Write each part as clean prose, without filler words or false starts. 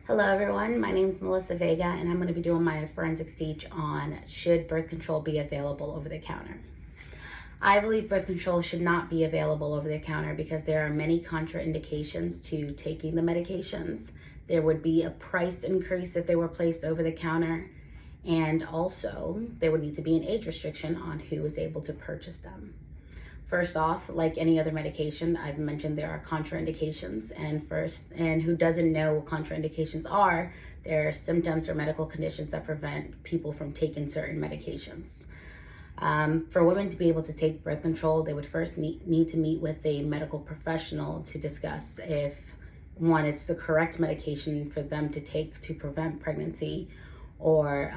Hello everyone, my name is Melissa Vega and I'm going to be doing my forensic speech on should birth control be available over the counter. I believe birth control should not be available over the counter because there are many contraindications to taking the medications. There would be a price increase if they were placed over the counter, and also there would need to be an age restriction on who is able to purchase them. First off, like any other medication, I've mentioned there are contraindications, and who doesn't know what contraindications are, there are symptoms or medical conditions that prevent people from taking certain medications. For women to be able to take birth control, they would first need to meet with a medical professional to discuss if, one, it's the correct medication for them to take to prevent pregnancy, or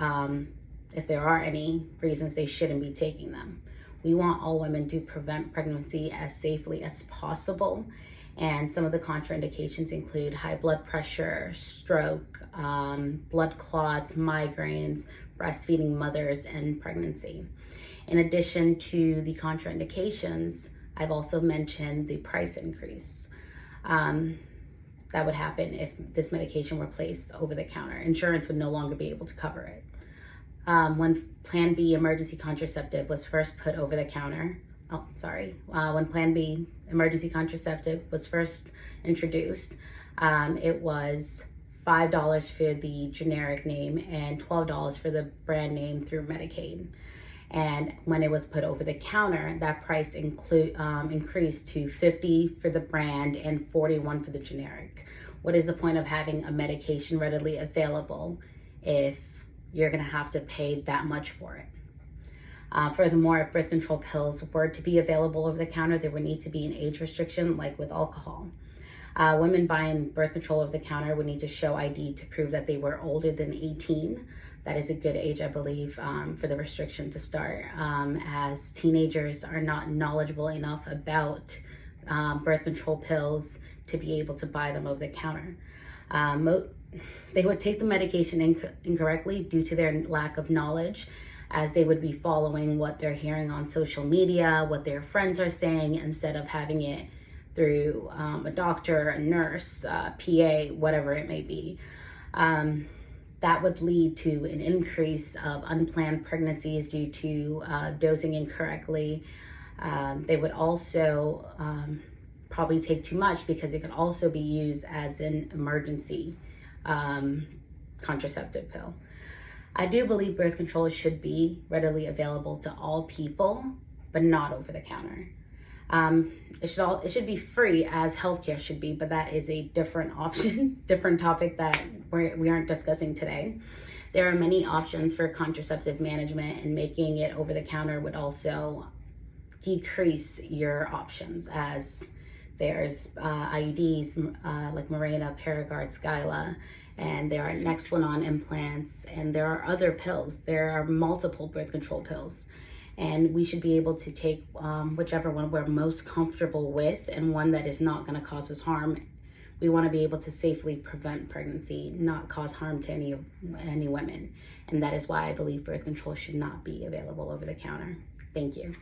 if there are any reasons they shouldn't be taking them. We want all women to prevent pregnancy as safely as possible. And some of the contraindications include high blood pressure, stroke, blood clots, migraines, breastfeeding mothers, and pregnancy. In addition to the contraindications, I've also mentioned the price increase that would happen if this medication were placed over the counter. Insurance would no longer be able to cover it. When Plan B emergency contraceptive was first put over the counter, when Plan B emergency contraceptive was first introduced, it was $5 for the generic name and $12 for the brand name through Medicaid. And when it was put over the counter, that price increased to $50 for the brand and $41 for the generic. What is the point of having a medication readily available if you're going to have to pay that much for it? Furthermore, if birth control pills were to be available over the counter, there would need to be an age restriction like with alcohol. Women buying birth control over the counter would need to show ID to prove that they were older than 18. That is a good age, I believe, for the restriction to start, as teenagers are not knowledgeable enough about birth control pills to be able to buy them over the counter. They would take the medication incorrectly due to their lack of knowledge, as they would be following what they're hearing on social media, what their friends are saying, instead of having it through a doctor, a nurse, PA, whatever it may be. That would lead to an increase of unplanned pregnancies due to dosing incorrectly. They would also probably take too much because it could also be used as an emergency contraceptive pill. I do believe birth control should be readily available to all people, but not over the counter. It should be free, as healthcare should be, but that is a different option, different topic that we aren't discussing today. There are many options for contraceptive management, and making it over the counter would also decrease your options, as there's IUDs like Mirena, Paragard, Skyla, and there are Nexplanon implants, and there are other pills. There are multiple birth control pills, and we should be able to take whichever one we're most comfortable with, and one that is not going to cause us harm. We want to be able to safely prevent pregnancy, not cause harm to any women, and that is why I believe birth control should not be available over the counter. Thank you.